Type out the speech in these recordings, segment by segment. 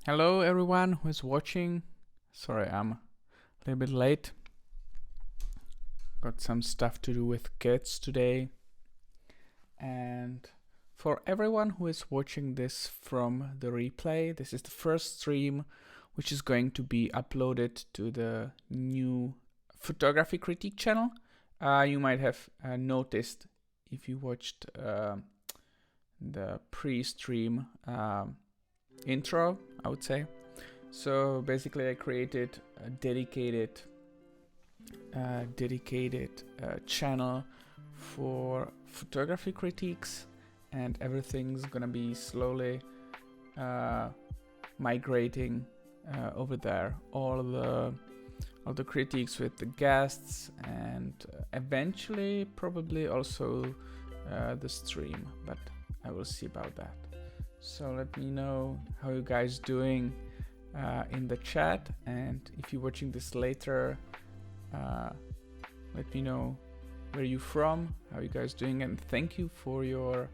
Hello everyone who is watching. Sorry, I'm a little bit late. Got some stuff to do with kids today. And for everyone who is watching this from the replay, this is the first stream which is going to be uploaded to the new photography critique channel. You might have noticed if you watched the pre-stream intro, I would say. So basically I created a dedicated channel for photography critiques, and everything's gonna be slowly migrating over there. All the critiques with the guests, and eventually probably also the stream, but I will see about that. So let me know how you guys doing in the chat, and if you're watching this later, let me know where you from, how you guys doing, and thank you for your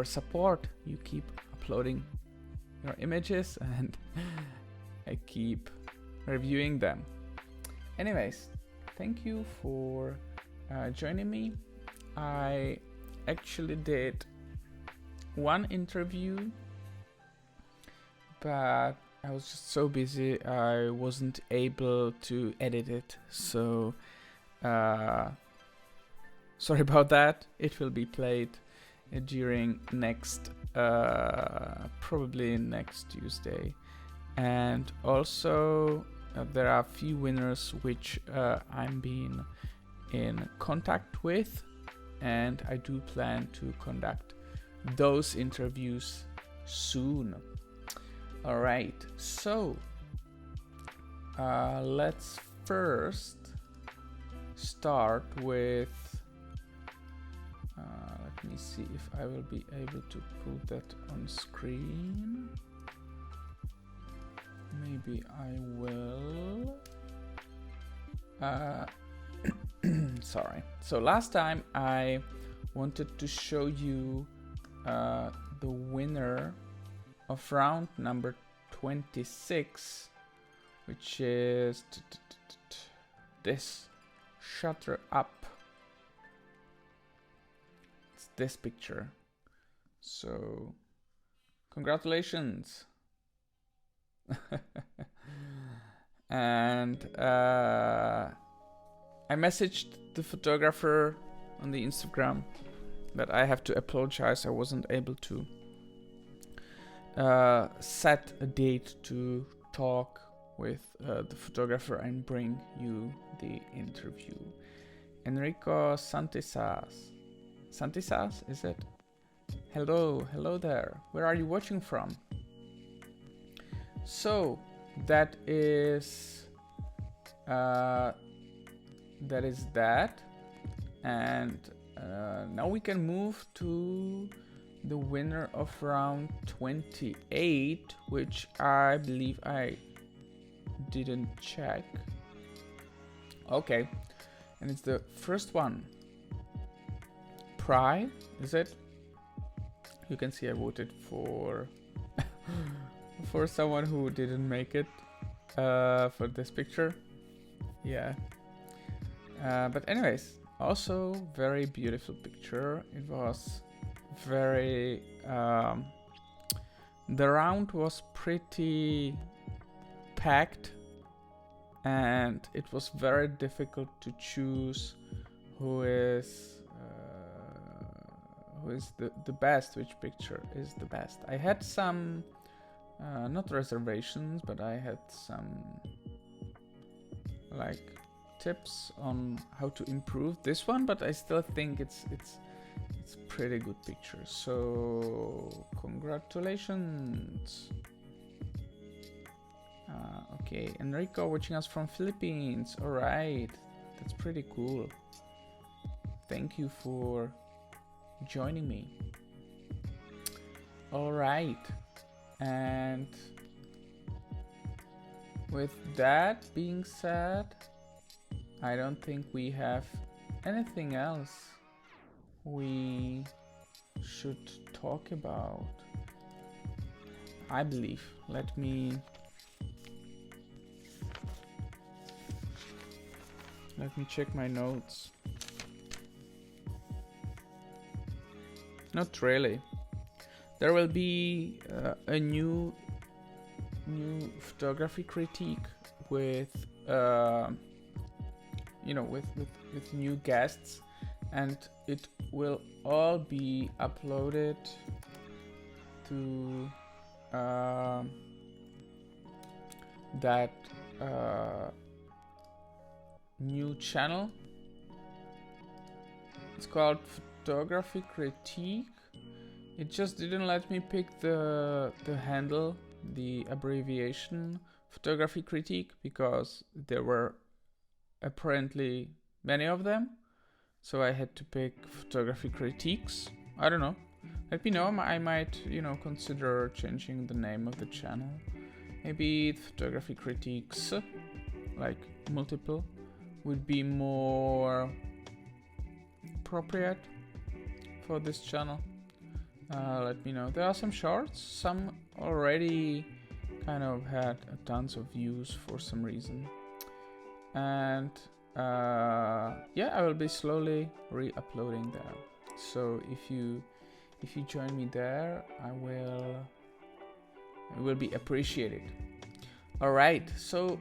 support. You keep uploading your images and I keep reviewing them. Anyways, thank you for joining me. I actually did one interview, but I was just so busy I wasn't able to edit it, so sorry about that. It will be played during next probably next Tuesday. And also there are a few winners which I'm being in contact with, and I do plan to conduct those interviews soon. All right, so let's first start with let me see if I will be able to put that on screen. Maybe I will. Sorry. So last time I wanted to show you the winner of round number 26, which is this shutter up. It's this picture. So congratulations. And I messaged the photographer on the Instagram, but I have to apologize. I wasn't able to set a date to talk with the photographer and bring you the interview. Enrico Santisas, is it? Hello there. Where are you watching from? So that is that, and now we can move to the winner of round 28, which I believe I didn't check. Okay, and it's the first one. Pride, is it? You can see I voted for for someone who didn't make it for this picture. Yeah. But anyways, also very beautiful picture. It was very the round was pretty packed, and it was very difficult to choose who is the best, which picture is the best. I had some not reservations, but I had some like tips on how to improve this one, but I still think it's pretty good picture. So congratulations. Okay, Enrico watching us from Philippines. All right, that's pretty cool. Thank you for joining me. All right, and with that being said, I don't think we have anything else we should talk about. I believe. Let me check my notes. Not really. There will be a new photography critique with you know, with new guests, and it will all be uploaded to that new channel. It's called Photography Critique. It just didn't let me pick the handle, the abbreviation Photography Critique, because there were apparently many of them. So I had to pick Photography Critiques. I don't know. Let me know. I might, you know, consider changing the name of the channel. Maybe Photography Critiques, like multiple, would be more appropriate for this channel. Let me know. There are some shorts. Some already kind of had tons of views for some reason. And yeah, I will be slowly re-uploading there. So if you join me there, it will be appreciated. All right, so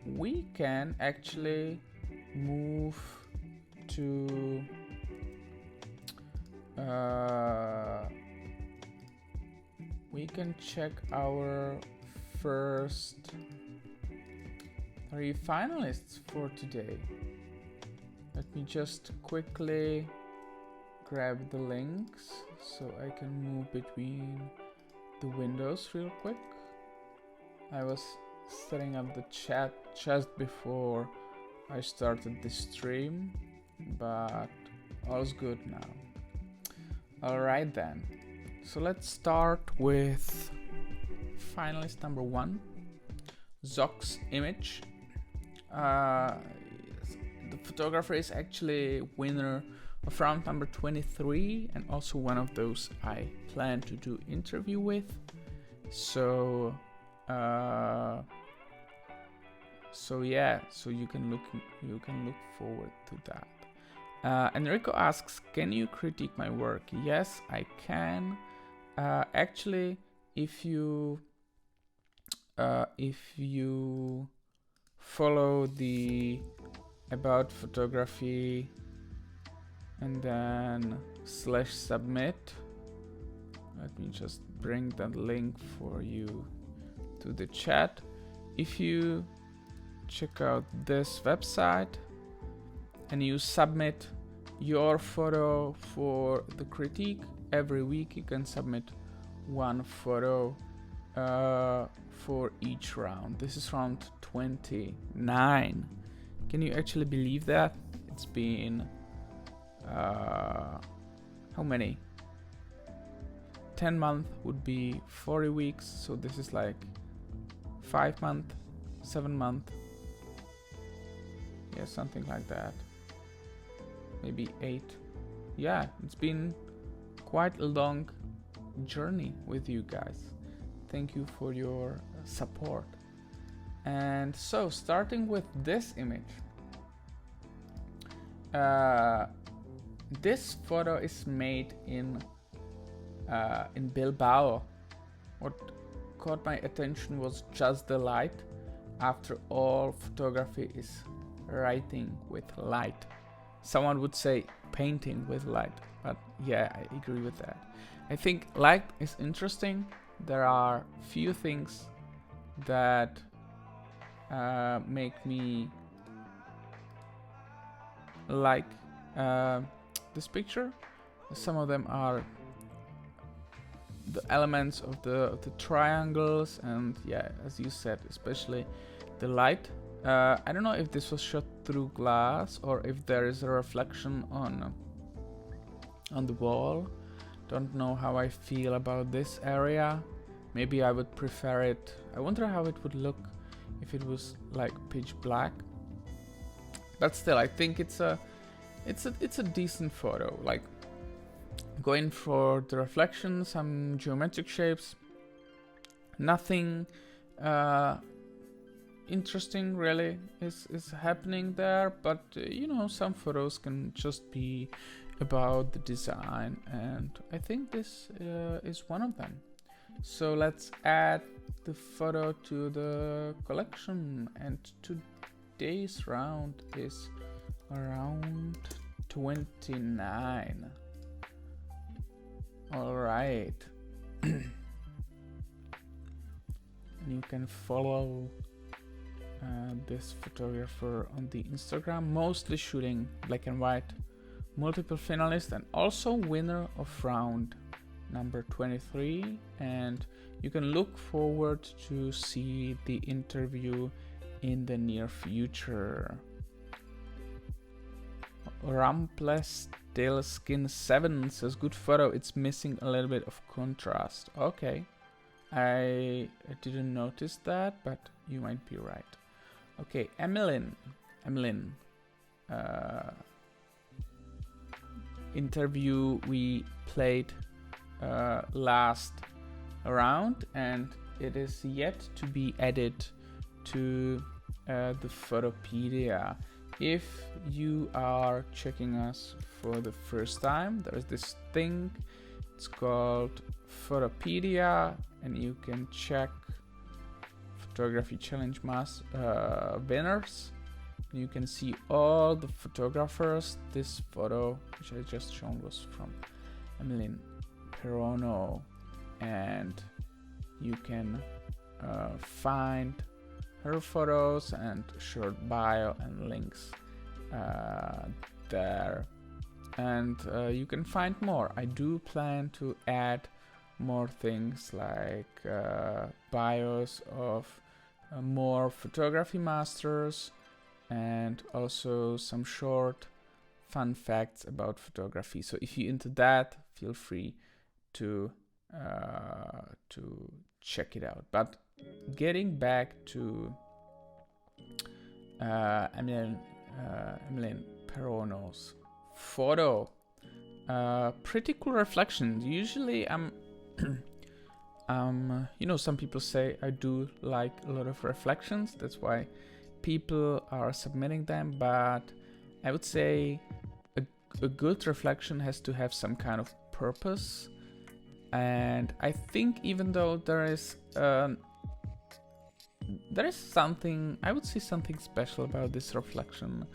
we can actually move to we can check our first 3 finalists for today. Let me just quickly grab the links so I can move between the windows real quick. I was setting up the chat just before I started the stream, but all's good now. Alright then, so let's start with finalist number 1, Zox Image. The photographer is actually winner of round number 23, and also one of those I plan to do interview with. So yeah, so you can look forward to that. Enrico asks, can you critique my work? Yes, I can. Actually, if you follow the about photography and then /submit, let me just bring that link for you to the chat. If you check out this website and you submit your photo for the critique, every week you can submit one photo for each round. This is round 29. Can you actually believe that? It's been how many? 10 months would be 40 weeks, so this is like 5 months, 7 months. Yeah, something like that. Maybe 8. Yeah, it's been quite a long journey with you guys. Thank you for your support. And so, starting with this image. This photo is made in Bilbao. What caught my attention was just the light. After all, photography is writing with light. Someone would say painting with light, but yeah, I agree with that. I think light is interesting. There are few things that make me like this picture. Some of them are the elements of the triangles, and yeah, as you said, especially the light. I don't know if this was shot through glass or if there is a reflection on the wall. Don't know how I feel about this area. Maybe I would prefer it. I wonder how it would look if it was like pitch black. But still, I think it's a decent photo. Like, going for the reflection, some geometric shapes, Nothing interesting really is happening there, but you know, some photos can just be about the design, and I think this is one of them. So let's add the photo to the collection, and today's round is around 29. All right. And you can follow this photographer on the Instagram, mostly shooting black and white, multiple finalists, and also winner of round number 23. And you can look forward to see the interview in the near future. Rumpelstiltskin 7 says, good photo, it's missing a little bit of contrast. Okay, I didn't notice that, but you might be right. Okay, Emmeline interview we played last round, and it is yet to be added to the Photopedia. If you are checking us for the first time, there's this thing, it's called Photopedia, and you can check Photography Challenge winners. You can see all the photographers. This photo, which I just shown, was from Emmeline Perono, and you can find her photos and short bio and links there, and you can find more. I do plan to add more things like bios of more photography masters, and also some short fun facts about photography. So if you're into that, feel free to check it out. But getting back to Emmeline Perono's photo, pretty cool reflection. Usually you know, some people say I do like a lot of reflections, that's why people are submitting them, but I would say a good reflection has to have some kind of purpose. And I think even though there is something, I would say something special about this reflection,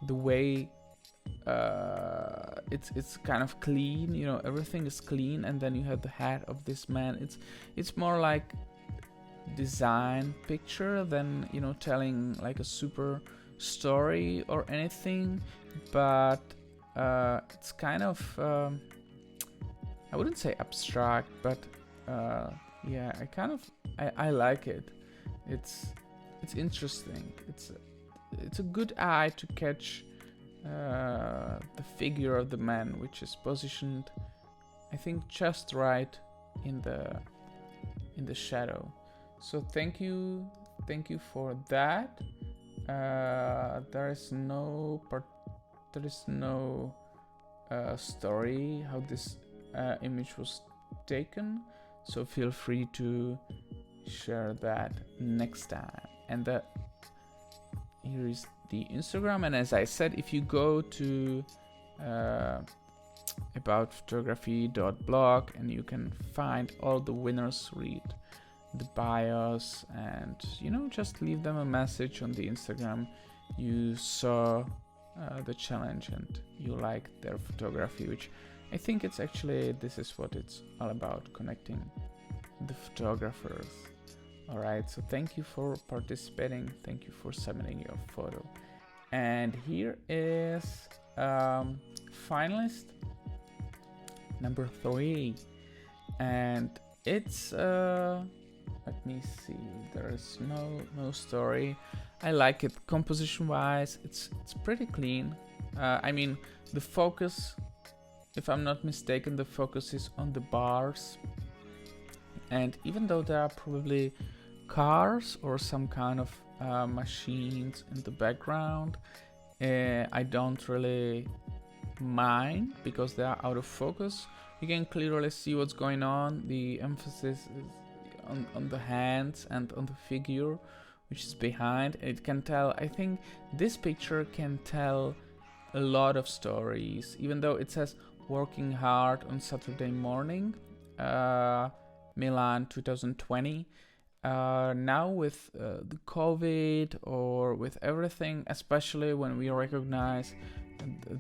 the way it's kind of clean, you know, everything is clean, and then you have the head of this man. It's more like design picture than, you know, telling like a super story or anything, but it's kind of I wouldn't say abstract, but yeah, I like it. It's interesting. It's a good eye to catch the figure of the man, which is positioned, I think, just right in the shadow. So thank you for that. There is no story how this image was taken, so feel free to share that next time. And here is the Instagram, and as I said, if you go to aboutphotography.blog, and you can find all the winners, read the bios, and, you know, just leave them a message on the Instagram. You saw the challenge and you liked their photography, which I think it's actually, this is what it's all about, connecting the photographers. All right, so thank you for participating, thank you for submitting your photo. And here is finalist number 3, and it's let me see, there is no story. I like it composition wise, it's pretty clean. I mean, the focus, if I'm not mistaken, the focus is on the bars, and even though there are probably cars or some kind of machines in the background, I don't really mind because they are out of focus. You can clearly see what's going on. The emphasis is on the hands and on the figure which is behind. It can tell, I think this picture can tell a lot of stories, even though it says working hard on Saturday morning, Milan 2020. Now with the COVID or with everything, especially when we recognize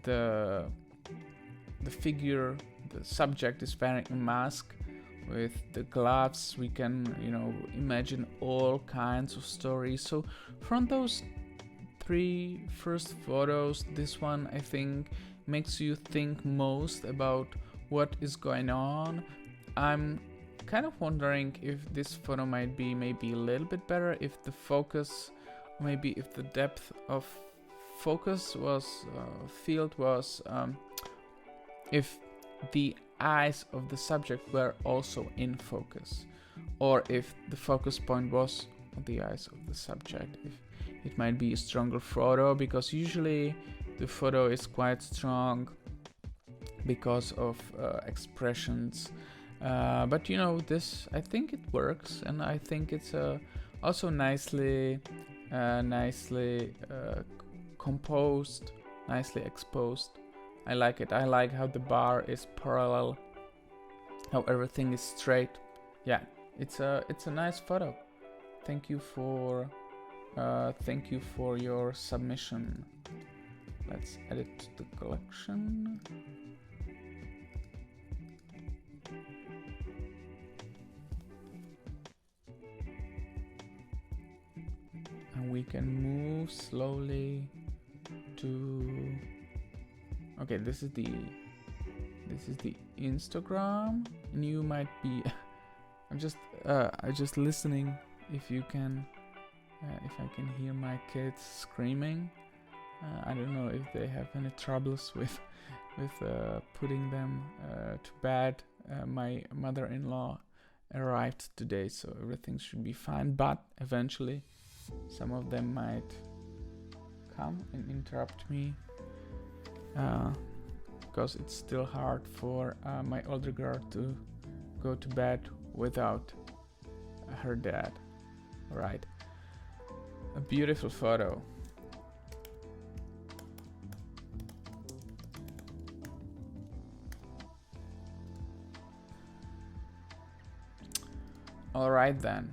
the figure, the subject is wearing a mask with the gloves, we can, you know, imagine all kinds of stories. So from those 3 first photos, this one I think makes you think most about what is going on. I'm kind of wondering if this photo might be maybe a little bit better if the focus, maybe if the depth of focus was field was if the eyes of the subject were also in focus, or if the focus point was on the eyes of the subject. If it might be a stronger photo, because usually the photo is quite strong because of expressions, but you know, this, I think it works, and I think it's also nicely composed, nicely exposed. I like it. I like how the bar is parallel, how everything is straight. Yeah, it's a nice photo. Thank you for your submission. Let's add it to the collection. And we can move slowly to, okay, this is the Instagram, and you might be I'm just listening if you can if I can hear my kids screaming. I don't know if they have any troubles with putting them to bed. My mother-in-law arrived today, so everything should be fine, but eventually some of them might come and interrupt me, because it's still hard for my older girl to go to bed without her dad. Right, a beautiful photo. Alright then,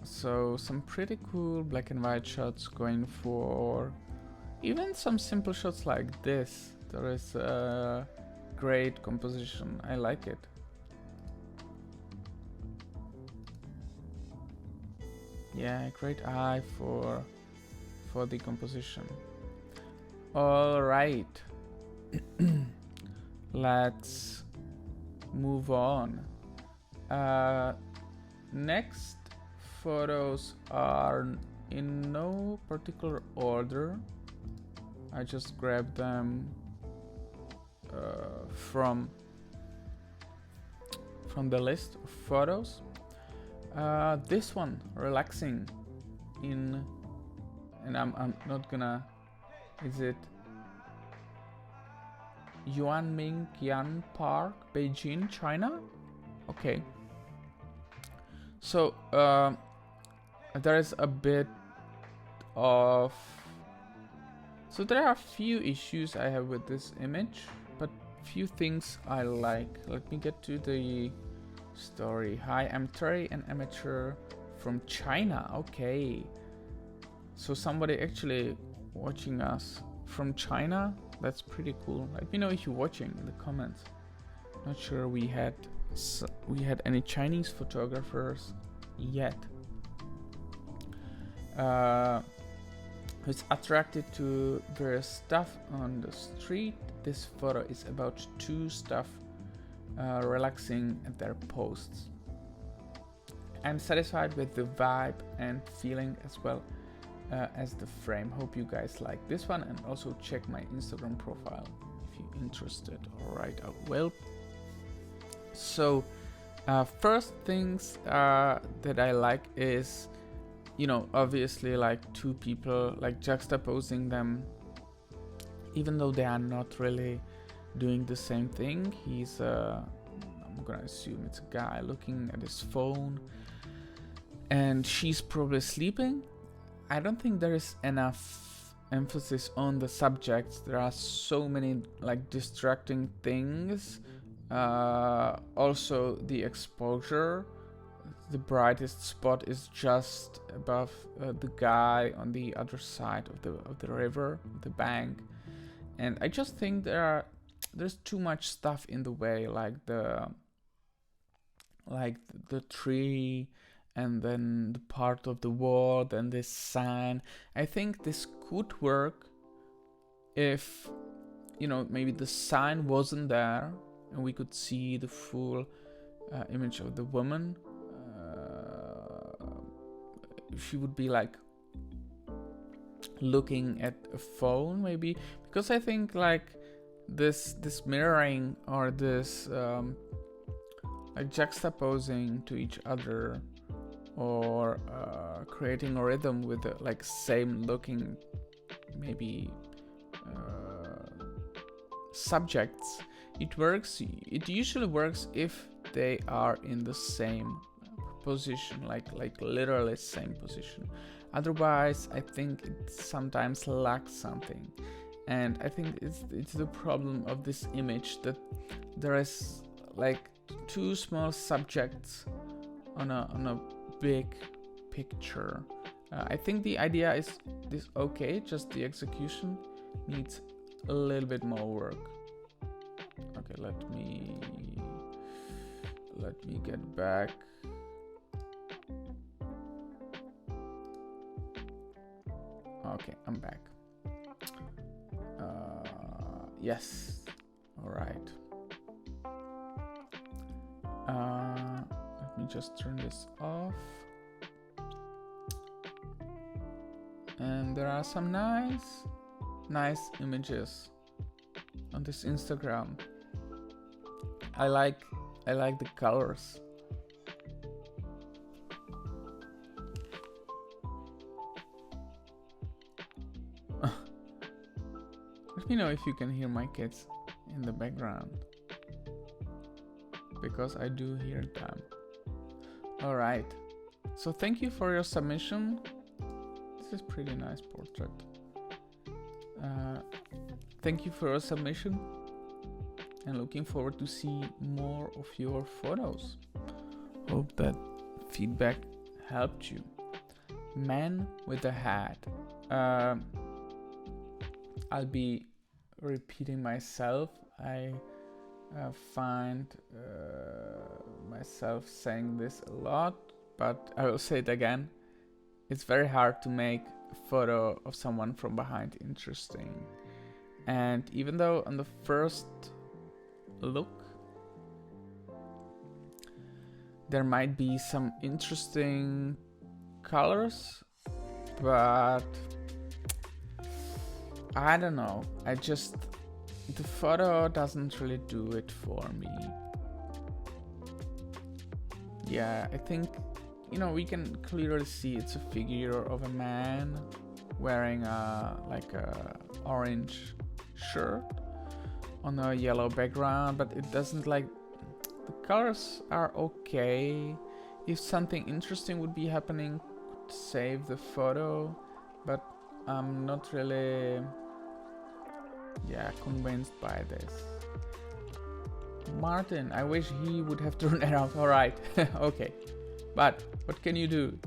so some pretty cool black and white shots, going for even some simple shots like this. There is a great composition, I like it. Yeah, great eye for the composition. Alright, let's move on. Next photos are in no particular order. I just grabbed them from the list of photos. This one, relaxing in, and I'm not gonna, is it Yuanming Yan Park, Beijing, China? Okay. So there is a bit of, so there are a few issues I have with this image, but few things I like. Let me get to the story. Hi, I'm Terry, an amateur from China. Okay, so somebody actually watching us from China. That's pretty cool. Let me know if you're watching in the comments. Not sure we had any Chinese photographers yet. Who's attracted to various stuff on the street. This photo is about two staff relaxing at their posts. I'm satisfied with the vibe and feeling as well as the frame. Hope you guys like this one, and also check my Instagram profile if you're interested. Alright, I will. So first things that I like is, you know, obviously like two people, like juxtaposing them, even though they are not really doing the same thing. He's I'm gonna assume it's a guy looking at his phone, and she's probably sleeping. I don't think there is enough emphasis on the subjects. There are so many like distracting things. Also the exposure. The brightest spot is just above the guy on the other side of the river, the bank, and I just think there's too much stuff in the way, like the tree, and then the part of the wall, and this sign. I think this could work if, you know, maybe the sign wasn't there and we could see the full image of the woman. She would be like looking at a phone, maybe, because I think like this mirroring, or this like juxtaposing to each other, or creating a rhythm with the like same looking maybe subjects, it usually works if they are in the same position, like literally same position. Otherwise I think it sometimes lacks something, and I think it's the problem of this image, that there is like two small subjects on a big picture. I think the idea is okay, just the execution needs a little bit more work. Okay, let me get back. Okay, I'm back. Yes. All right. Let me just turn this off. And there are some nice images on this Instagram. I like the colors. Let me know if you can hear my kids in the background, because I do hear them. All right. So thank you for your submission. This is pretty nice portrait. Thank you for your submission, and looking forward to see more of your photos. Hope that feedback helped you. Man with a hat. I'll be repeating myself. I find myself saying this a lot, but I will say it again. It's very hard to make a photo of someone from behind interesting. And even though on the first look there might be some interesting colors, but I don't know, the photo doesn't really do it for me. Yeah, I think, you know, we can clearly see it's a figure of a man wearing a orange shirt on a yellow background, but it doesn't, like, the colors are okay. If something interesting would be happening, could save the photo, but I'm not really convinced by this. Martin, I wish he would have turned around. Alright, okay. But what can you do?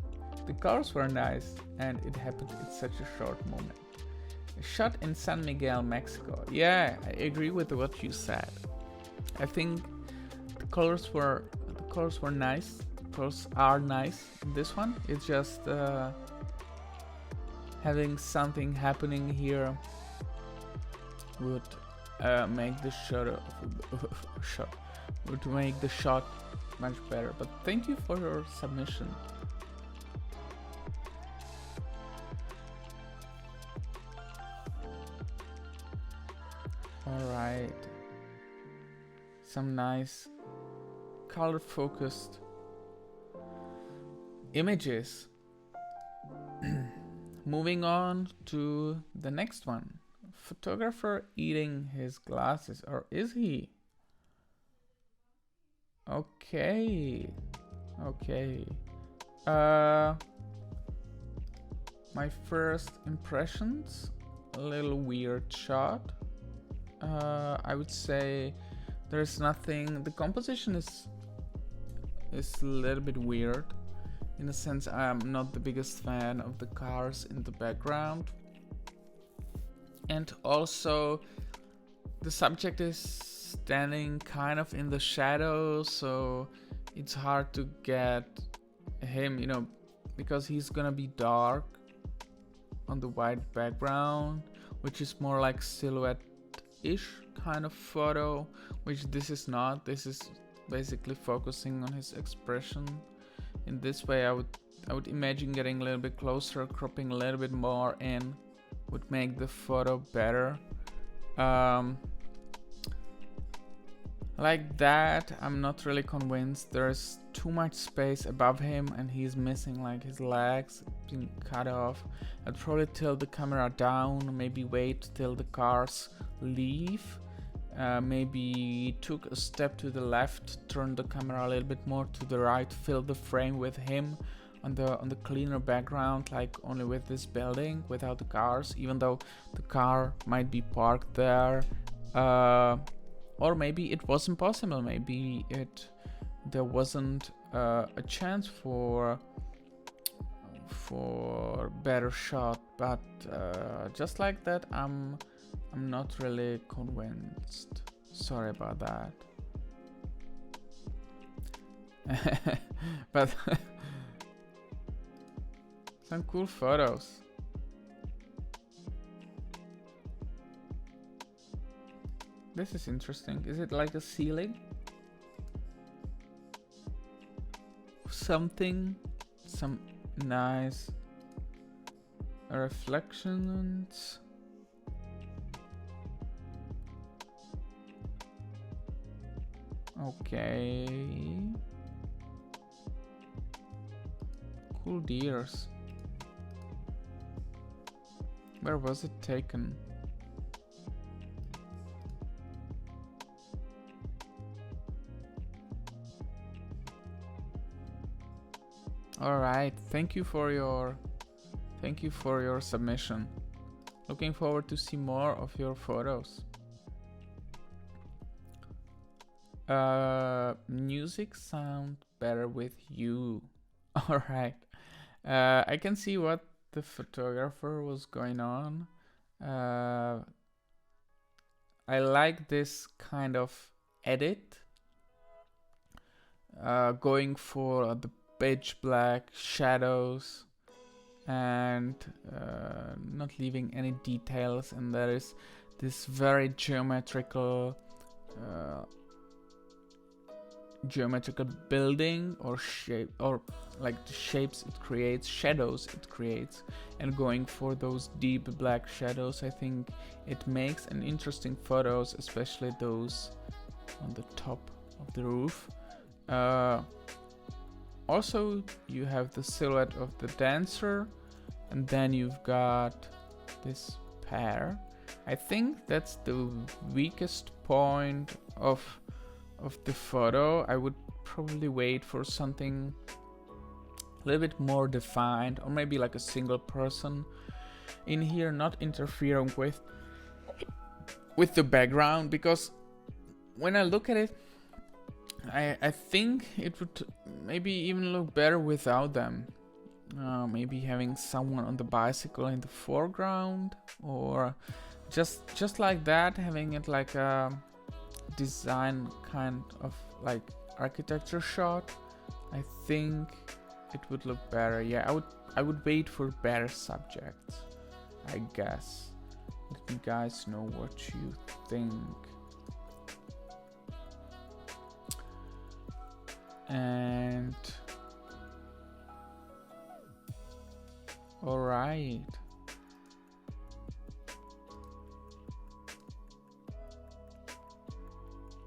The colors were nice, and it happened in such a short moment. Shot in San Miguel, Mexico. Yeah, I agree with what you said. I think the colors were nice. The colors are nice. This one, it's just having something happening here would make the shot much better. But thank you for your submission. Alright, some nice color focused images. Moving on to the next one. Photographer eating his glasses, or is he? Okay. My first impressions, a little weird shot. I would say there's nothing. The composition is a little bit weird. In a sense, I'm not the biggest fan of the cars in the background. And also, the subject is standing kind of in the shadow, so it's hard to get him, you know, because he's gonna be dark on the white background, which is more like silhouette-ish kind of photo, which this is not. This is basically focusing on his expression. In this way, I would imagine getting a little bit closer, cropping a little bit more in would make the photo better. Like that, I'm not really convinced. There's too much space above him and he's missing like his legs being cut off. I'd probably tilt the camera down, maybe wait till the cars leave. Maybe took a step to the left, turn the camera a little bit more to the right, fill the frame with him on the cleaner background, like only with this building, without the cars, even though the car might be parked there. Or maybe it wasn't possible. Maybe there wasn't a chance for better shot. But just like that, I'm not really convinced. Sorry about that. But some cool photos. This is interesting. Is it like a ceiling? Something, some nice reflections. Okay. Cool deers. Where was it taken? All right, thank you for your submission. Looking forward to see more of your photos. Music sound better with you. All right. I can see what the photographer was going on. I like this kind of edit. Going for the pitch black shadows and not leaving any details, and there is this very geometrical building or shape, or like the shapes it creates, shadows it creates, and going for those deep black shadows, I think it makes an interesting photos, especially those on the top of the roof. Also, you have the silhouette of the dancer, and then you've got this pair. I think that's the weakest point of the photo. I would probably wait for something a little bit more defined, or maybe like a single person in here, not interfering with the background, because when I look at it, I think it would maybe even look better without them. Maybe having someone on the bicycle in the foreground, or just like that, having it like a design kind of like architecture shot. I think it would look better. Yeah, I would wait for better subjects, I guess. Let me guys know what you think. And all right,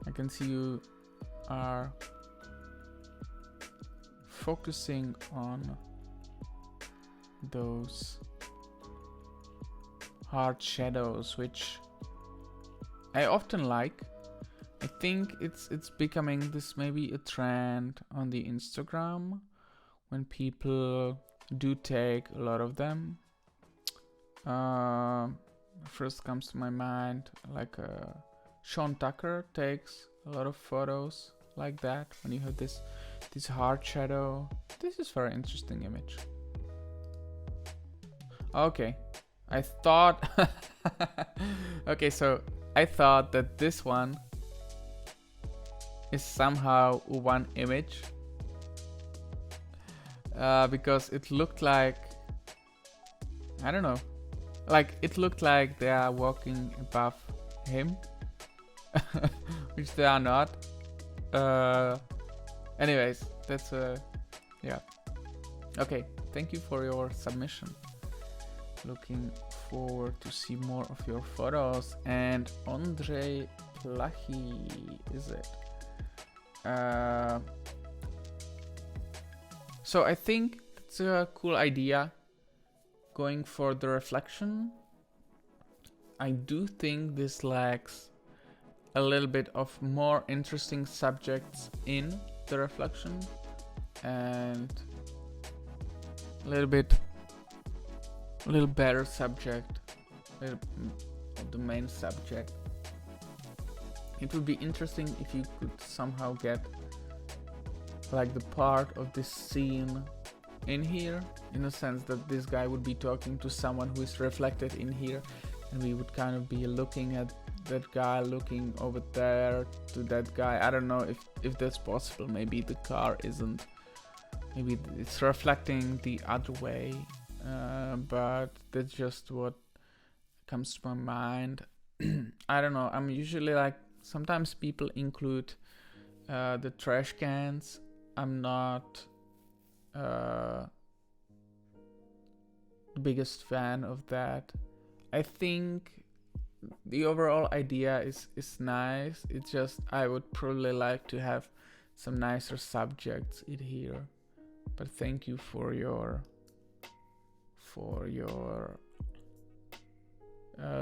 I can see you are focusing on those hard shadows, which I often like. I think it's becoming this maybe a trend on the Instagram, when people do take a lot of them. First comes to my mind, like Sean Tucker takes a lot of photos like that, when you have this hard shadow. This is very interesting image. Okay, I thought okay, so I thought that this one is somehow one image, because it looked like, I don't know, like it looked like they are walking above him, which they are not. Anyways, that's yeah. Okay, thank you for your submission. Looking forward to see more of your photos. And Andrei Plahi, is it? So I think it's a cool idea, going for the reflection. I do think this lacks a little bit of more interesting subjects in the reflection, and a little better subject, the main subject. It would be interesting if you could somehow get like the part of this scene in here, in the sense that this guy would be talking to someone who is reflected in here, and we would kind of be looking at that guy looking over there to that guy. I don't know if that's possible. Maybe the car isn't, maybe it's reflecting the other way, but that's just what comes to my mind. I don't know, I'm usually like, sometimes people include the trash cans. I'm not the biggest fan of that. I think the overall idea is nice. It's just I would probably like to have some nicer subjects in here. But thank you for your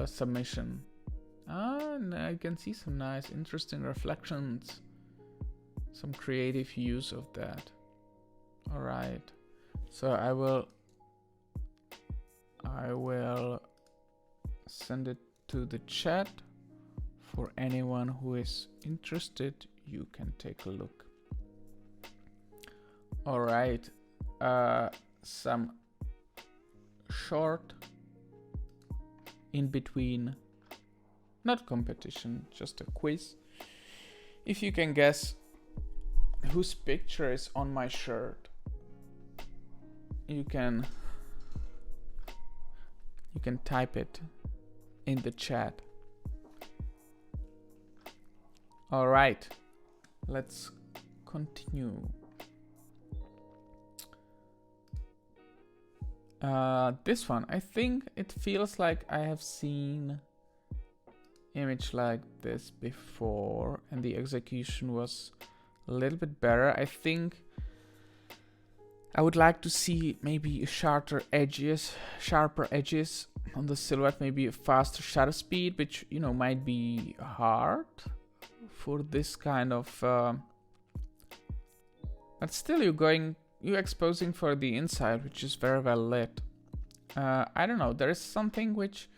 submission. And I can see some nice, interesting reflections, some creative use of that. All right, so I will send it to the chat. For anyone who is interested, you can take a look. All right, some short in between, not competition, just a quiz. If you can guess whose picture is on my shirt, you can type it in the chat. All right, let's continue. This one, I think it feels like I have seen image like this before, and the execution was a little bit better. I think I would like to see maybe sharper edges on the silhouette, maybe a faster shutter speed, which, you know, might be hard for this kind of but still you're exposing for the inside, which is very well lit. I don't know, there is something which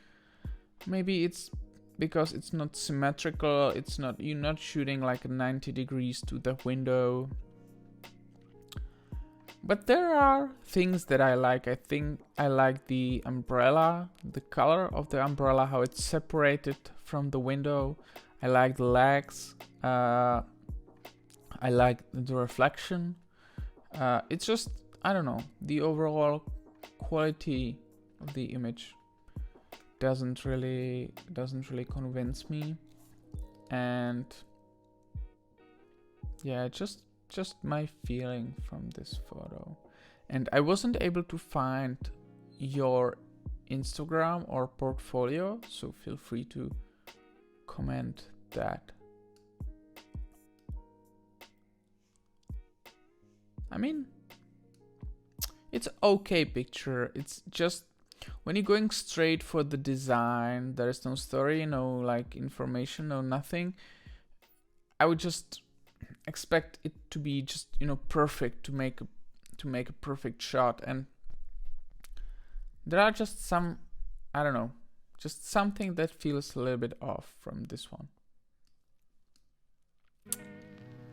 maybe it's because it's not symmetrical, you're not shooting like 90 degrees to the window. But there are things that I like. I think I like the umbrella, the color of the umbrella, how it's separated from the window. I like the legs. I like the reflection. It's just, I don't know, the overall quality of the image doesn't really convince me. And yeah, just my feeling from this photo. And I wasn't able to find your Instagram or portfolio, so feel free to comment that. I mean, it's okay picture. It's just when you're going straight for the design, there is no story, no like information, no nothing. I would just expect it to be just, you know, perfect to to make a perfect shot, and there are just some, I don't know, just something that feels a little bit off from this one.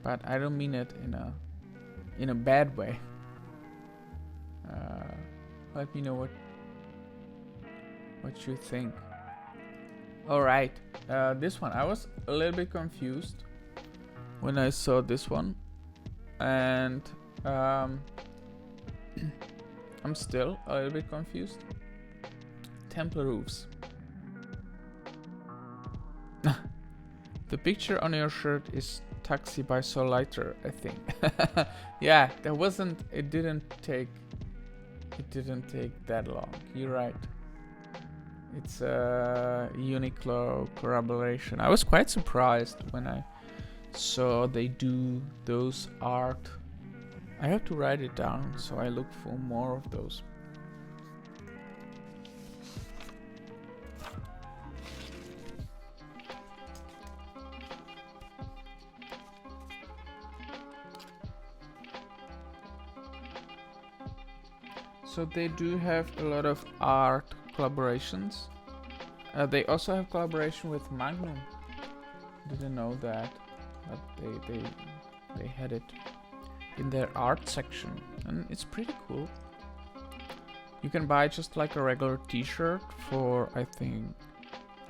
But I don't mean it in a bad way. Let me know what you think. All right, this one, I was a little bit confused when I saw this one, and I'm still a little bit confused. Temple roofs. The picture on your shirt is Taxi by Soullighter, I think. Yeah, that wasn't. It didn't take that long. You're right. It's a Uniqlo collaboration. I was quite surprised when I saw they do those art. I have to write it down, so I look for more of those. So they do have a lot of art collaborations. They also have collaboration with Magnum. Didn't know that, but they had it in their art section, and it's pretty cool. You can buy just like a regular t-shirt for, I think,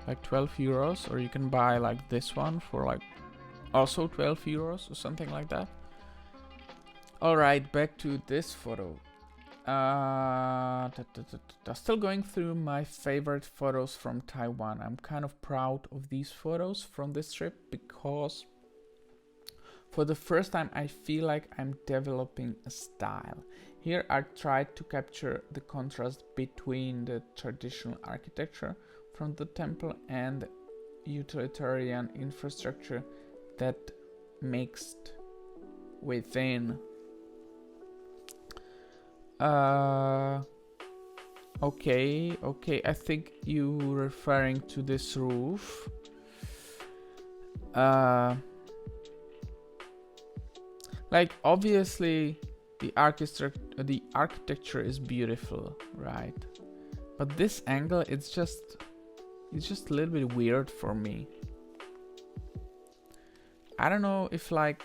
like 12 euros, or you can buy like this one for like also 12 euros or something like that. Alright, back to this photo. Still going through my favorite photos from Taiwan. I'm kind of proud of these photos from this trip because for the first time I feel like I'm developing a style. Here I tried to capture the contrast between the traditional architecture from the temple and the utilitarian infrastructure that mixed within. Okay, I think you referring to this roof. Like obviously the architecture is beautiful, right? But this angle, it's just a little bit weird for me. I don't know if like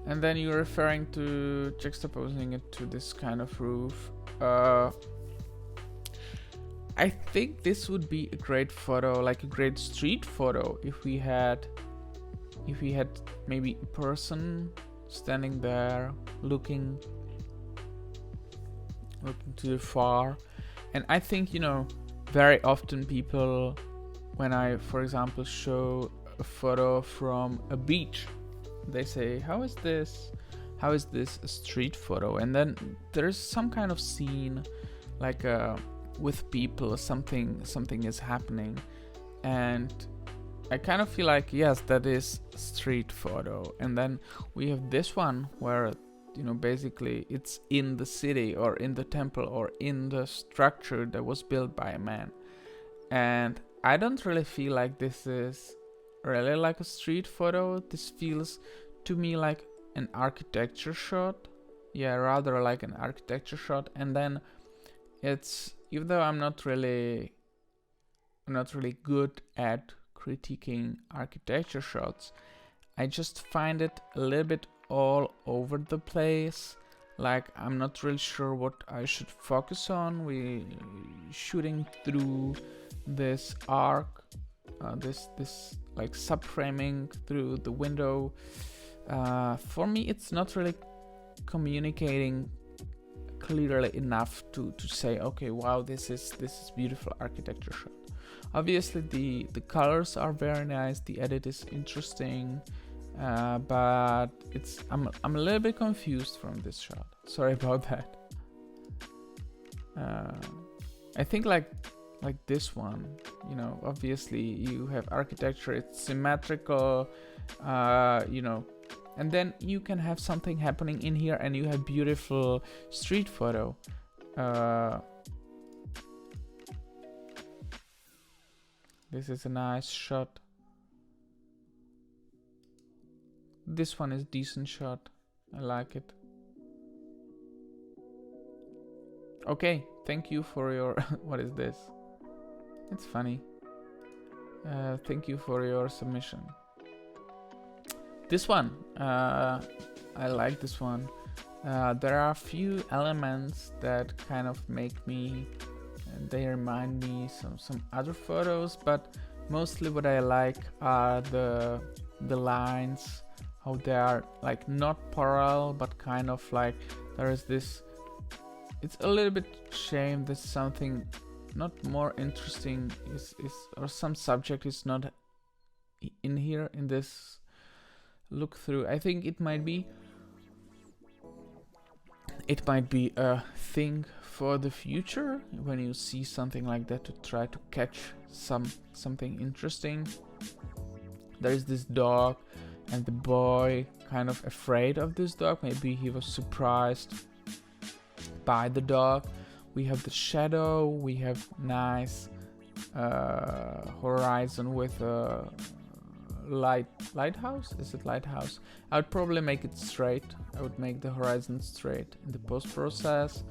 and then you're referring to juxtaposing it to this kind of roof. I think this would be a great photo, like a great street photo, if we had maybe a person standing there looking to the far. And I think, you know, very often people, when I, for example, show a photo from a beach, they say, how is this a street photo? And then there's some kind of scene like with people, something is happening, and I kind of feel like, yes, that is street photo. And then we have this one where, you know, basically it's in the city or in the temple or in the structure that was built by a man. And I don't really feel like this is really like a street photo. This feels to me like an architecture shot. Yeah, rather like an architecture shot. And then it's, even though I'm not really good at critiquing architecture shots, I just find it a little bit all over the place. Like I'm not really sure what I should focus on. We shooting through this arc, this like subframing through the window. For me, it's not really communicating clearly enough to say, okay, wow, this is beautiful architecture shot. Obviously, the colors are very nice. The edit is interesting, but I'm a little bit confused from this shot. Sorry about that. I think like this one, you know, obviously you have architecture, it's symmetrical, you know, and then you can have something happening in here and you have beautiful street photo. This is a nice shot. This one is decent shot. I like it. Okay, thank you for your what is this? It's funny. Thank you for your submission. This one, I like this one. There are a few elements that kind of make me, they remind me some other photos, but mostly what I like are the lines, how they are like not parallel, but kind of like there is this. It's a little bit shame that something not more interesting is or some subject is not in here in this look through. I think it might be a thing for the future when you see something like that, to try to catch something interesting. There is this dog and the boy kind of afraid of this dog. Maybe he was surprised by the dog. We have the shadow, we have nice horizon with a lighthouse. Is it lighthouse? I would probably make it straight. I would make the horizon straight in the post process.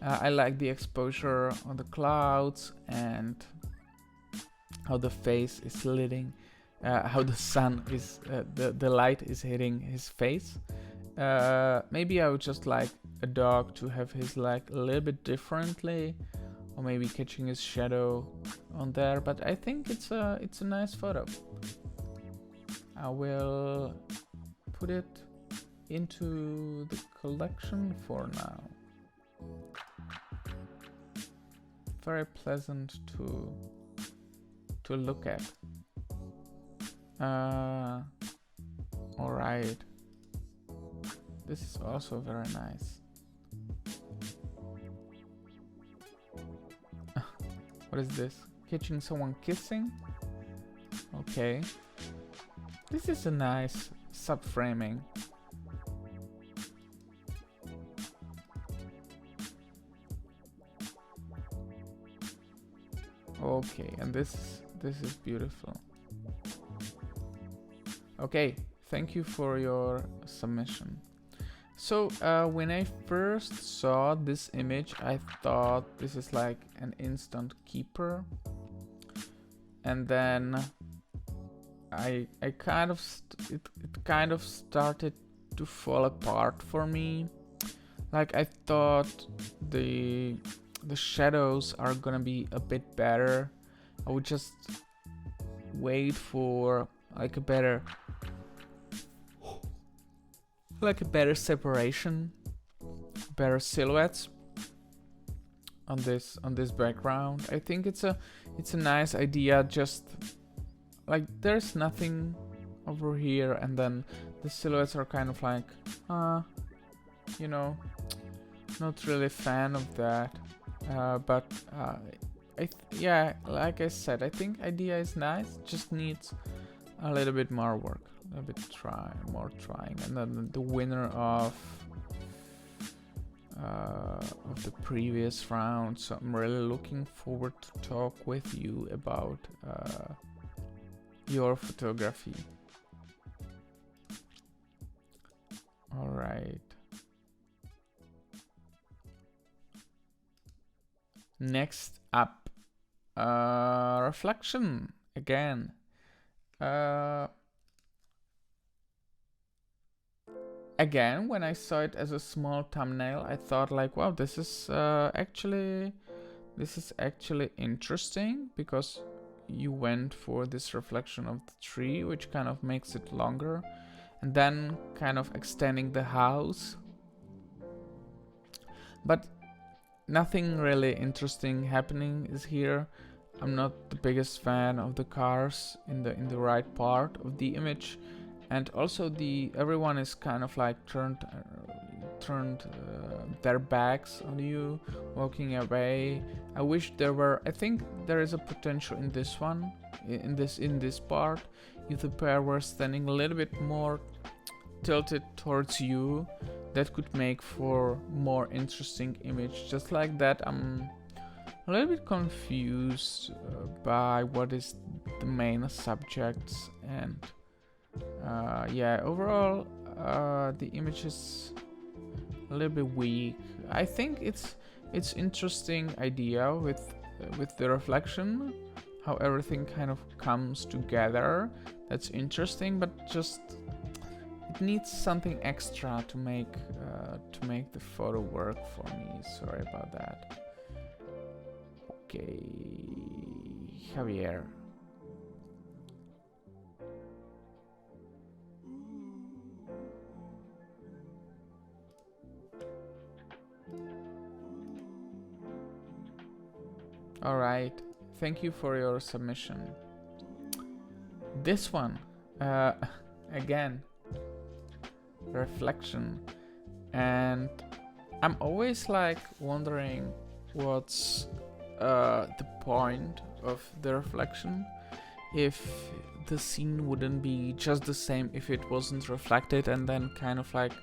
I like the exposure on the clouds and how the face is lighting, how the sun is the light is hitting his face. Maybe I would just like a dog to have his leg a little bit differently, or maybe catching his shadow on there, but I think it's a nice photo. I will put it into the collection for now. Very pleasant to look at. Alright. This is also very nice. What is this? Catching someone kissing? Okay. This is a nice subframing. Okay, and this is beautiful. Okay, thank you for your submission. So when I first saw this image, I thought this is like an instant keeper, and then I kind of it kind of started to fall apart for me. Like I thought the shadows are gonna be a bit better. I would just wait for like a better separation, better silhouettes on this background. I think it's a nice idea. Just like there's nothing over here, and then the silhouettes are kind of like, you know, not really a fan of that. But yeah, like I said, I think idea is nice. Just needs a little bit more work. A bit more trying, and then the winner of the previous round. So I'm really looking forward to talk with you about your photography. All right. Next up, reflection again. Again, when I saw it as a small thumbnail, I thought like, wow, this is actually interesting, because you went for this reflection of the tree, which kind of makes it longer, and then kind of extending the house. But nothing really interesting happening is here. I'm not the biggest fan of the cars in the right part of the image. And also everyone is kind of like turned their backs on you, walking away. I wish there were. I think there is a potential in this one, in this part, if the pair were standing a little bit more tilted towards you, that could make for more interesting image. Just like that, I'm a little bit confused by what is the main subjects, and yeah, overall the image is a little bit weak. I think it's interesting idea with the reflection, how everything kind of comes together. That's interesting, but just it needs something extra to make the photo work for me. Sorry about that. Okay, Javier. All right, thank you for your submission. This one, again, reflection, and I'm always like wondering what's the point of the reflection, if the scene wouldn't be just the same if it wasn't reflected, and then kind of like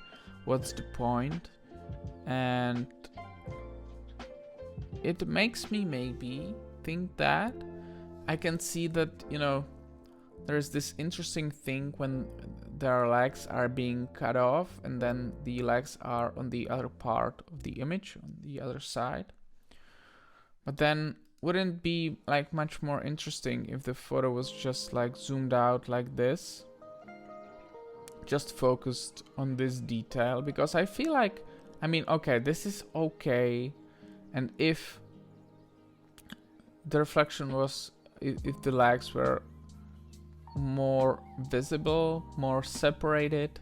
what's the point. And it makes me maybe think that I can see that, you know, there's this interesting thing when their legs are being cut off and then the legs are on the other part of the image, on the other side. But then wouldn't it be like much more interesting if the photo was just like zoomed out like this, just focused on this detail? Because I feel like, I mean, okay, this is okay, and if the reflection was, if the legs were more visible, more separated,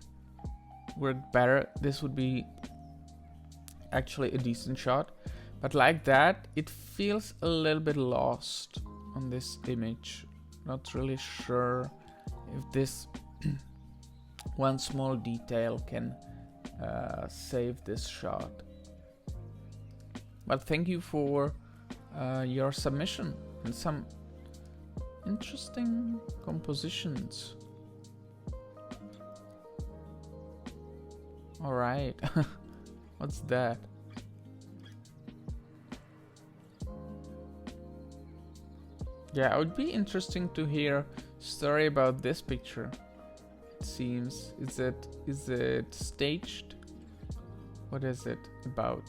worked better, this would be actually a decent shot. But like that, it feels a little bit lost on this image. Not really sure if this one small detail can save this shot. But thank you for your submission and some interesting compositions. All right. What's that? Yeah, it would be interesting to hear story about this picture. It seems, is it staged? What is it about?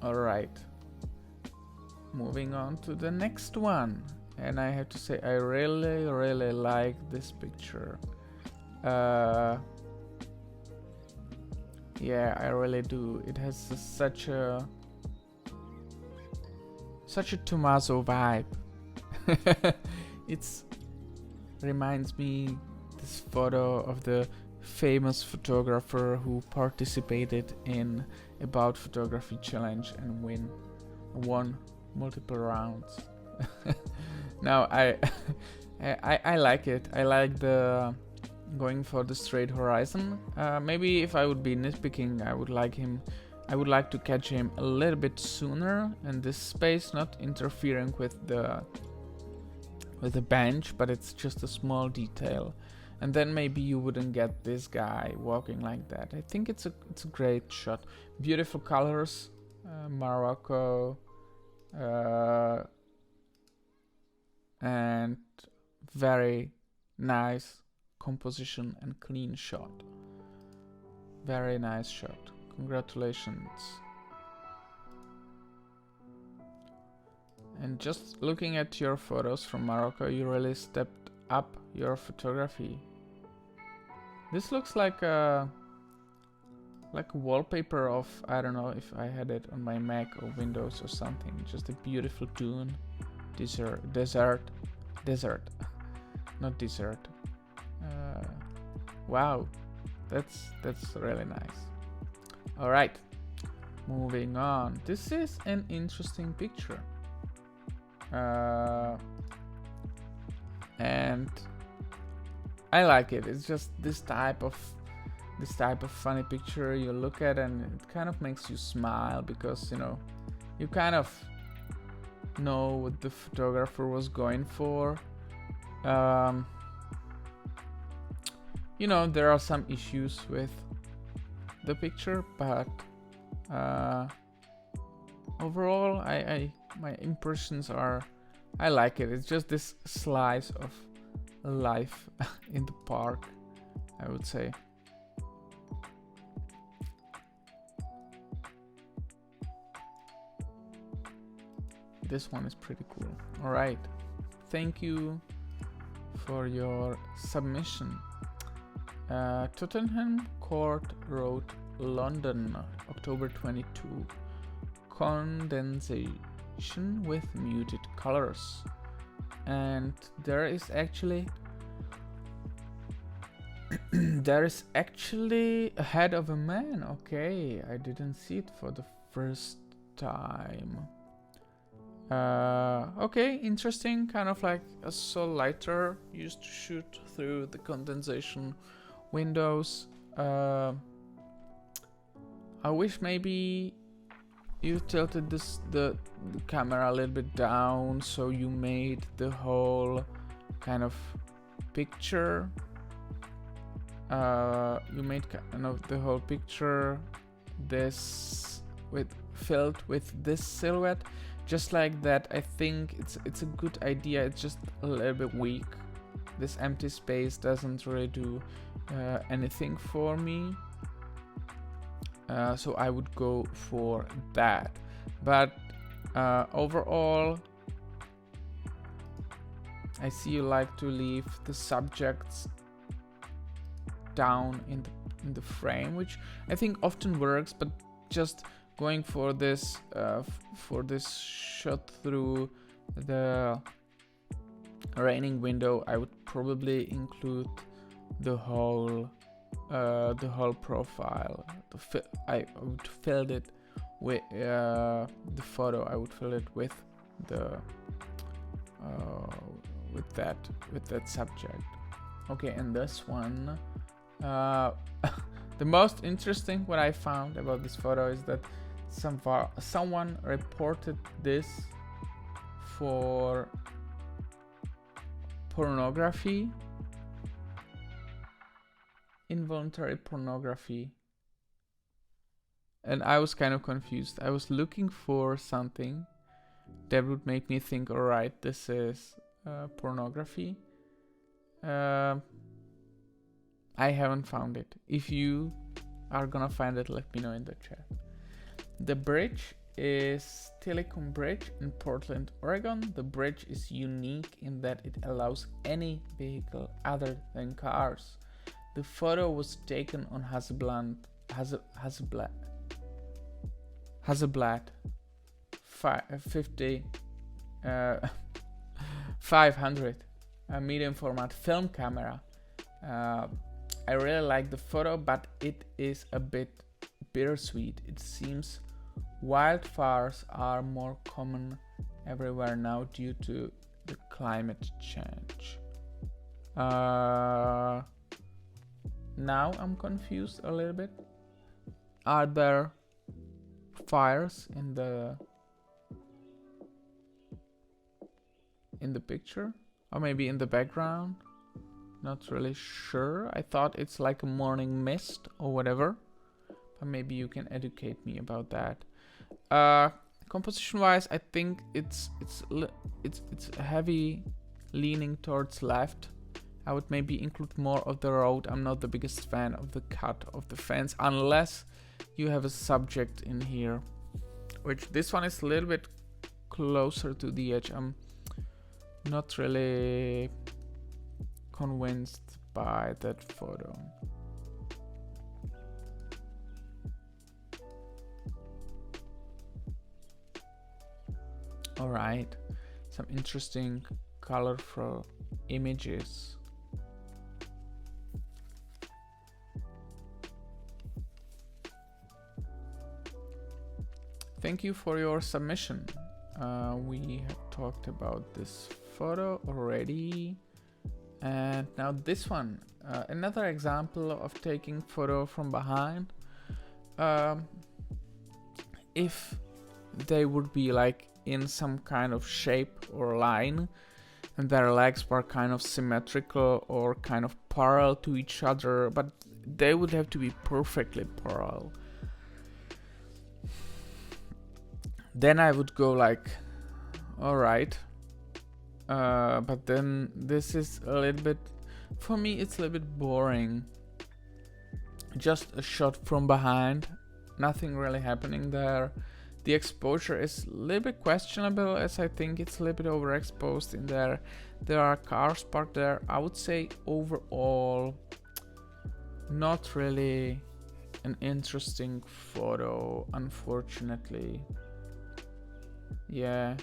All right. Moving on to the next one. And I have to say, I really like this picture. Yeah, I really do. It has such a Tommaso vibe. It's reminds me this photo of the famous photographer who participated in About Photography challenge and won multiple rounds. Now I like it. I like the going for the straight horizon. Maybe if I would be nitpicking, I would like to catch him a little bit sooner in this space, not interfering with the bench, but it's just a small detail. And then maybe you wouldn't get this guy walking like that. I think it's a great shot. Beautiful colors, Morocco, and very nice composition and clean shot. Very nice shot. Congratulations. And just looking at your photos from Morocco, you really stepped up your photography. This looks like a wallpaper of, I don't know if I had it on my Mac or Windows or something. Just a beautiful dune, desert, not desert. Wow, that's really nice. All right, moving on. This is an interesting picture, and I like it. It's just this type of funny picture you look at and it kind of makes you smile, because you kind of know what the photographer was going for. There are some issues with the picture, but overall my impressions are, I like it. It's just this slice of life in the park I would say. This one is pretty cool. All right, thank you for your submission. Tottenham Court Road, London, October 22. Condensation with muted colors. And there is actually there is actually a head of a man. Okay, I didn't see it for the first time. Okay, interesting. Kind of like a soul lighter used to shoot through the condensation windows. I wish maybe you tilted the camera a little bit down, so you made the whole kind of picture. You made kind of the whole picture this filled with this silhouette. Just like that, I think it's a good idea. It's just a little bit weak. This empty space doesn't really do anything for me. So I would go for that. But overall, I see you like to leave the subjects down in the frame, which I think often works, but just going for this shot through the raining window, I would probably include the whole profile. I would fill it with the photo. I would fill it with the with that subject. Okay, and this one, the most interesting what I found about this photo is that someone reported this for pornography, involuntary pornography, and I was kind of confused. I was looking for something that would make me think, all right, this is pornography. I haven't found it. If you are gonna find it, let me know in the chat. The bridge is Telecom Bridge in Portland, Oregon. The bridge is unique in that it allows any vehicle other than cars. The photo was taken on Hasselblad 500 medium format film camera. I really like the photo, but it is a bit bittersweet. It seems wildfires are more common everywhere now due to the climate change. Now I'm confused a little bit. Are there fires in the picture, or maybe in the background? Not really sure. I thought it's like a morning mist or whatever, but maybe you can educate me about that. Composition wise, I think it's heavy leaning towards left. I would maybe include more of the road. I'm not the biggest fan of the cut of the fence unless you have a subject in here, which this one is a little bit closer to the edge. I'm not really convinced by that photo. All right, some interesting colorful images. Thank you for your submission. We have talked about this photo already. And now this one, another example of taking photo from behind. If they would be like in some kind of shape or line, and their legs were kind of symmetrical or kind of parallel to each other, but they would have to be perfectly parallel. Then I would go like, all right. But then this is a little bit, for me it's a little bit boring. just a shot from behind, nothing really happening there. The exposure is a little bit questionable, as I think it's a little bit overexposed in there. There are cars parked there. I would say overall not really an interesting photo, unfortunately. Yeah,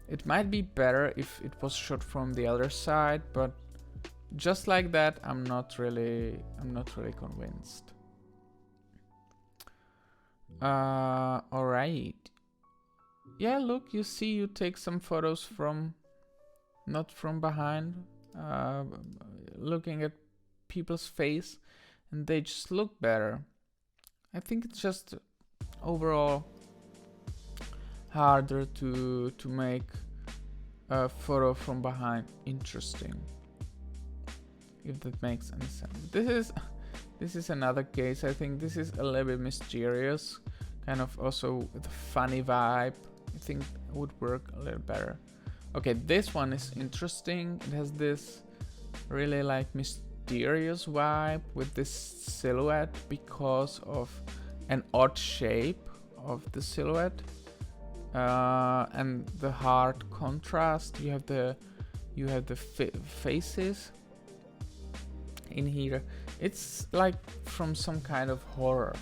it might be better if it was shot from the other side, but just like that, I'm not really convinced. All right. Yeah, look, you see, you take some photos from, not from behind, looking at people's face, and they just look better. I think it's just overall harder to make a photo from behind interesting, if that makes any sense. This is another case. I think this is a little bit mysterious, kind of also with a funny vibe. I think it would work a little better. Okay, this one is interesting. It has this really like mysterious vibe with this silhouette because of an odd shape of the silhouette, and the hard contrast. You have the faces in here. It's like from some kind of horror.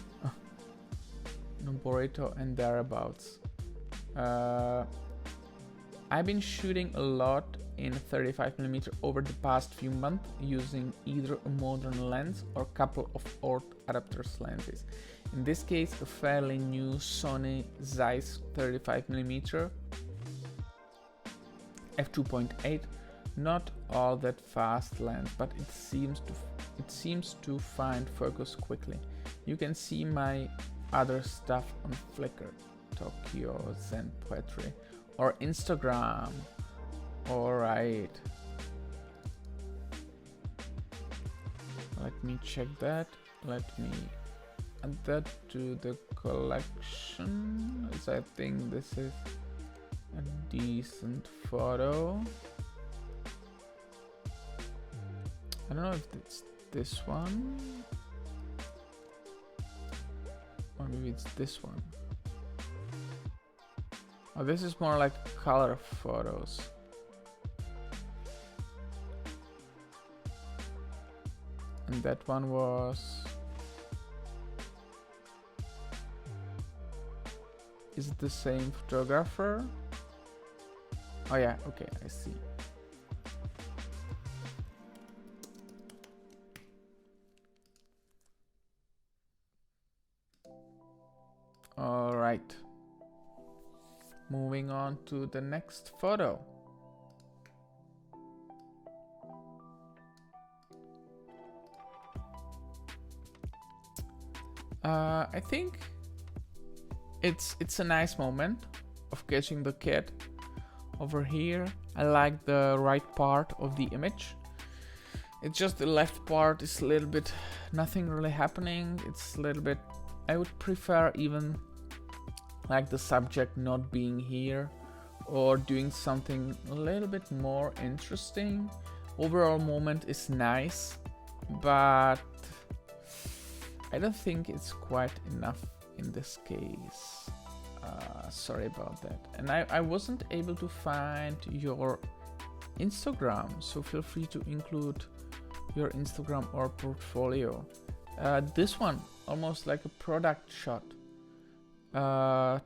Burrito and thereabouts. I've been shooting a lot in 35mm over the past few months using either a modern lens or a couple of old adapters lenses. In this case, a fairly new Sony Zeiss 35mm f2.8. Not all that fast lens, but it seems to find focus quickly. You can see my other stuff on Flickr, Tokyo Zen Poetry, or Instagram. Alright. Let me check that. Let me add that to the collection, as I think this is a decent photo. I don't know if it's this one, or maybe it's this one. Oh, this is more like color photos. And that one was... Is it the same photographer? Oh yeah, okay, I see. All right. Moving on to the next photo. I think it's a nice moment of catching the kid over here. I like the right part of the image. It's just the left part is a little bit nothing really happening. It's a little bit, I would prefer even like the subject not being here or doing something a little bit more interesting. Overall moment is nice, but I don't think it's quite enough in this case. Sorry about that. And I wasn't able to find your Instagram, so feel free to include your Instagram or portfolio. This one, almost like a product shot,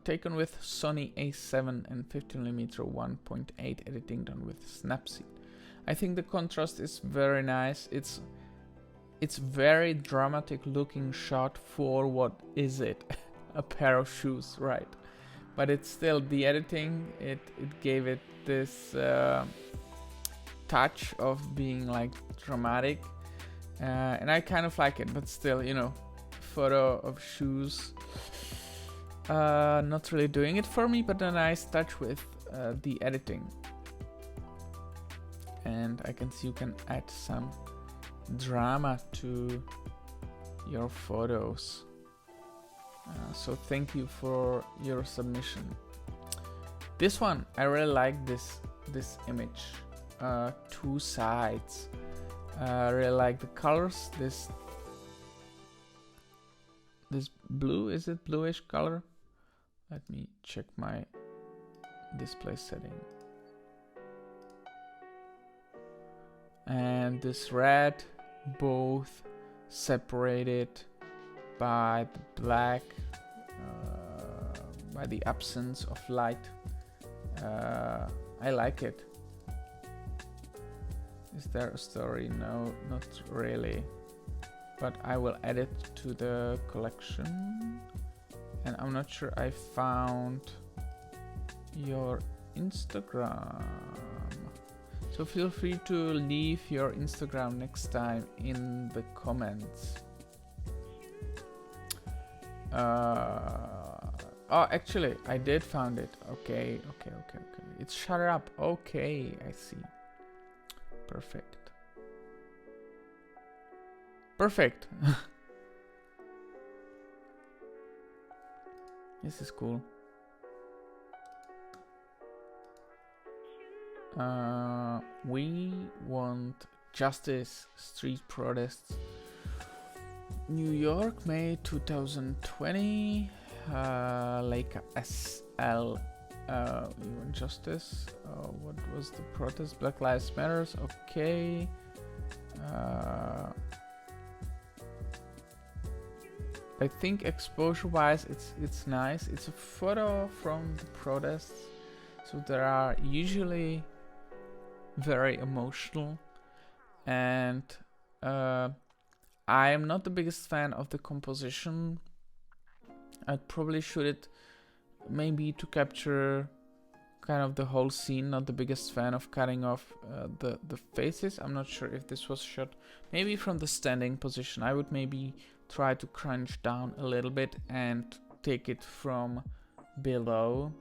taken with Sony A7 and 15mm 1.8 editing done with Snapseed. I think the contrast is very nice. It's very dramatic looking shot for what is it? A pair of shoes, right? But it's still the editing, it gave it this touch of being like dramatic, and I kind of like it, but still, you know, photo of shoes, not really doing it for me, but a nice touch with the editing. And I can see you can add some drama to your photos. So thank you for your submission. This one, I really like this image. Two sides. I really like the colors. This this blue, is it bluish color? Let me check my display setting. And this red, both separated by the black, by the absence of light. I like it. Is there a story? No, not really. But I will add it to the collection. And I'm not sure I found your Instagram. So feel free to leave your Instagram next time in the comments. Oh, actually, I did found it. Okay. It's shut up. Okay, I see. Perfect. This is cool. We want justice. Street protests. New York, May 2020. Like SL. We want justice. What was the protest? Black Lives Matters. Okay. I think exposure-wise, it's nice. It's a photo from the protests, so they are usually very emotional, and I am not the biggest fan of the composition. I'd probably shoot it maybe to capture kind of the whole scene. Not the biggest fan of cutting off the faces. I'm not sure if this was shot maybe from the standing position. I would maybe try to crunch down a little bit and take it from below.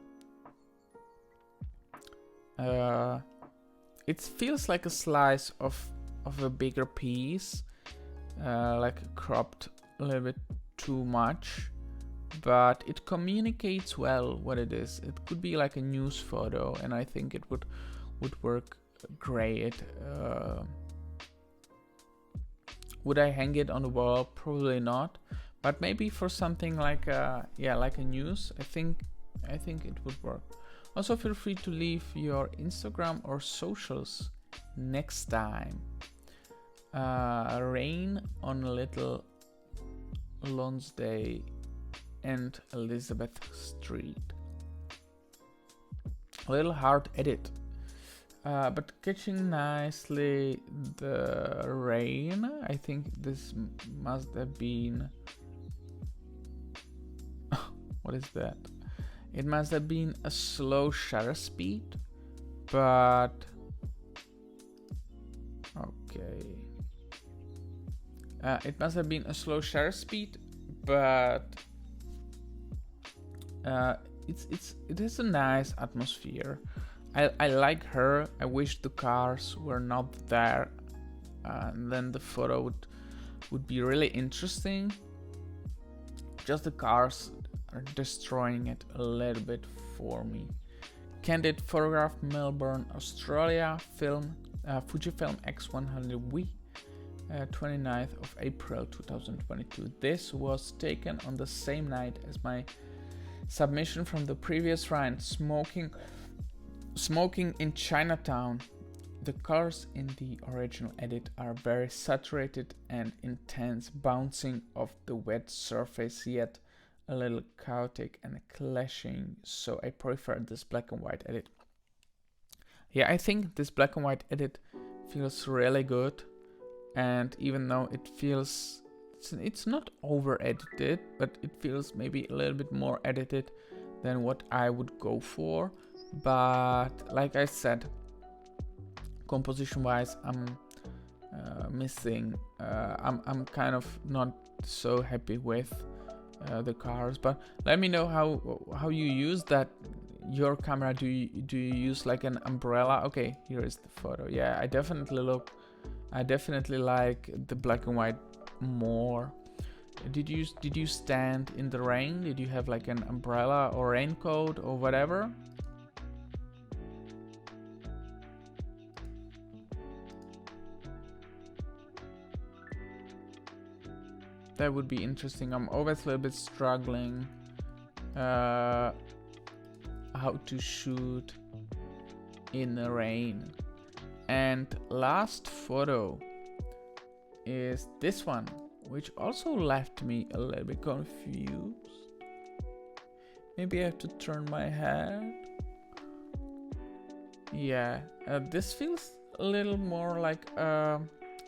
It feels like a slice of a bigger piece, like cropped a little bit too much, but it communicates well what it is. It could be like a news photo, and I think it would work great. Would I hang it on the wall? Probably not, but maybe for something like like a news, I think it would work. Also, feel free to leave your Instagram or socials next time. Rain on Little Lonsday and Elizabeth Street. A little hard edit, but catching nicely the rain. I think this must have been... what is that? It must have been a slow shutter speed, but... okay. It must have been a slow shutter speed, but it has a nice atmosphere. I like her. I wish the cars were not there, and then the photo would be really interesting. Just the cars are destroying it a little bit for me. Candid photograph, Melbourne, Australia. Film, Fujifilm X100V, 29th of April 2022. This was taken on the same night as my submission from the previous round, smoking in Chinatown. The colors in the original edit are very saturated and intense, bouncing off the wet surface, yet a little chaotic and clashing, so I prefer this black and white edit. Yeah, I think this black and white edit feels really good, and even though it feels, it's not over edited, but it feels maybe a little bit more edited than what I would go for. But like I said, composition wise, I'm missing, I'm kind of not so happy with the cars. But let me know how you use that, your camera. Do you use like an umbrella? Okay, here is the photo. Yeah, I definitely like the black and white more. Did you stand in the rain? Did you have like an umbrella or raincoat or whatever? That would be interesting. I'm always a little bit struggling how to shoot in the rain. And last photo is this one, which also left me a little bit confused. Maybe I have to turn my head. Yeah, this feels a little more like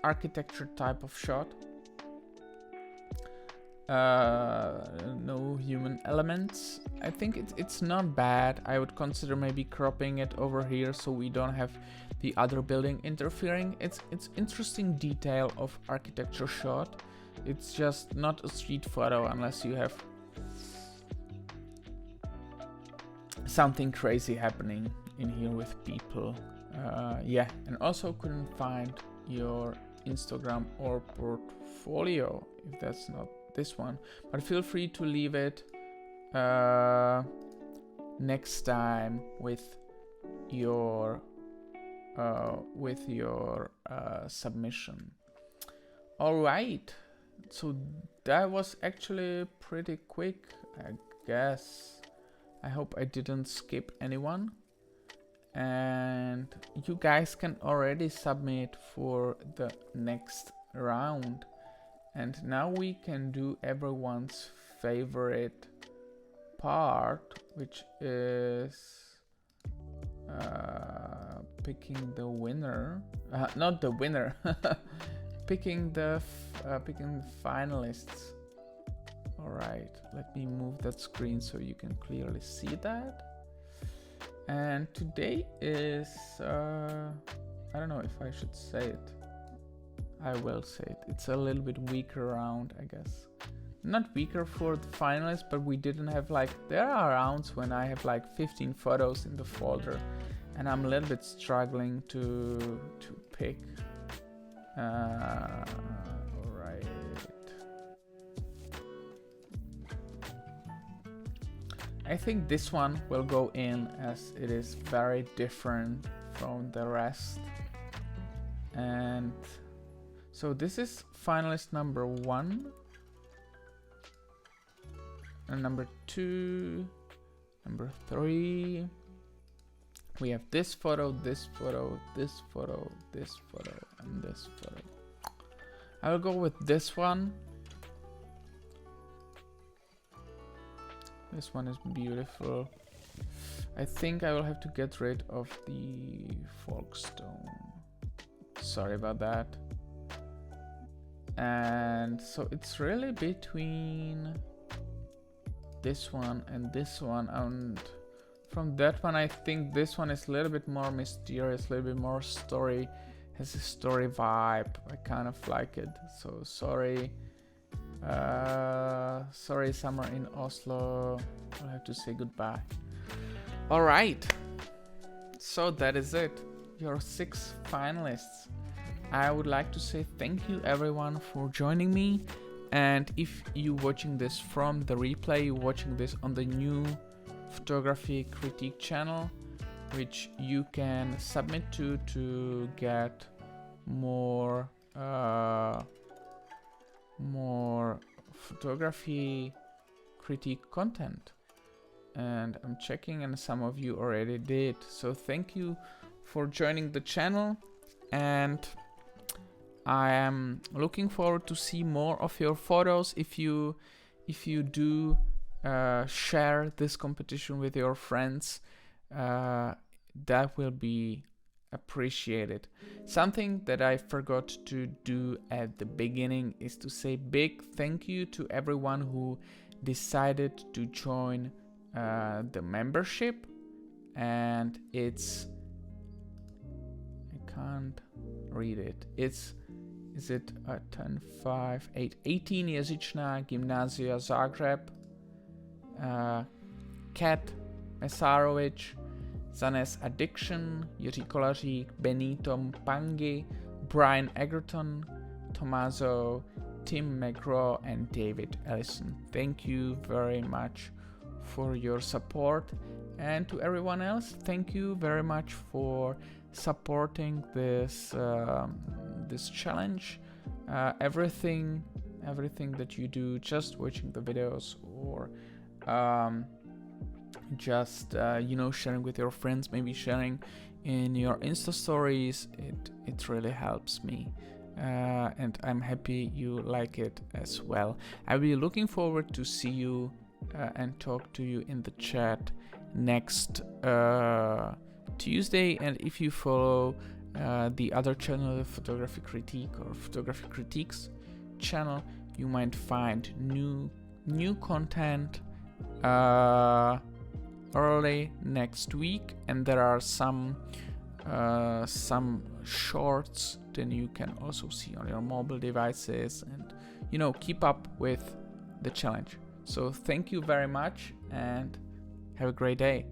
architecture type of shot. No human elements. I think it's not bad. I would consider maybe cropping it over here so we don't have the other building interfering. It's interesting detail of architecture shot. It's just not a street photo unless you have something crazy happening in here with people. Yeah, and also couldn't find your Instagram or portfolio if that's not this one, but feel free to leave it next time with your submission. All right, so that was actually pretty quick, I guess. I hope I didn't skip anyone. And you guys can already submit for the next round. And now we can do everyone's favorite part, which is picking the winner. Not the winner. picking the finalists. All right, let me move that screen so you can clearly see that. And today is, I don't know if I should say it. I will say it. It's a little bit weaker round, I guess. Not weaker for the finalists, but we didn't have like, there are rounds when I have like 15 photos in the folder and I'm a little bit struggling to pick. All right. I think this one will go in as it is very different from the rest. And so this is finalist number 1. And number 2, number 3. We have this photo, this photo, this photo, this photo, and this photo. I will go with this one. This one is beautiful. I think I will have to get rid of the folkstone. Sorry about that. And so it's really between this one and this one. And from that one, I think this one is a little bit more mysterious, a little bit more story, has a story vibe. I kind of like it. So sorry. Sorry, summer in Oslo. I'll have to say goodbye. All right. So that is it. Your 6 finalists. I would like to say thank you everyone for joining me. And if you're watching this from the replay, you're watching this on the new photography critique channel, which you can submit to get more photography critique content. And I'm checking, and some of you already did. So thank you for joining the channel, and I am looking forward to see more of your photos. If you do share this competition with your friends, that will be appreciated. Something that I forgot to do at the beginning is to say big thank you to everyone who decided to join the membership. And it's, I can't read it. Is it 10, 5, 8, 18 Jazyčná Gymnázia Zagreb, Kat Mesarovic, Zanes Addiction, Jiří Kolařík, Benito Pangi, Brian Egerton, Tommaso, Tim McGraw, and David Ellison. Thank you very much for your support. And to everyone else, thank you very much for supporting this this challenge. Everything everything that you do, just watching the videos, or just sharing with your friends, maybe sharing in your Insta stories. It really helps me, and I'm happy you like it as well. I'll be looking forward to see you and talk to you in the chat next Tuesday. And if you follow the other channel, the Photography Critique or Photography Critiques channel, you might find new content early next week, and there are some shorts then you can also see on your mobile devices, and keep up with the challenge. So thank you very much and have a great day.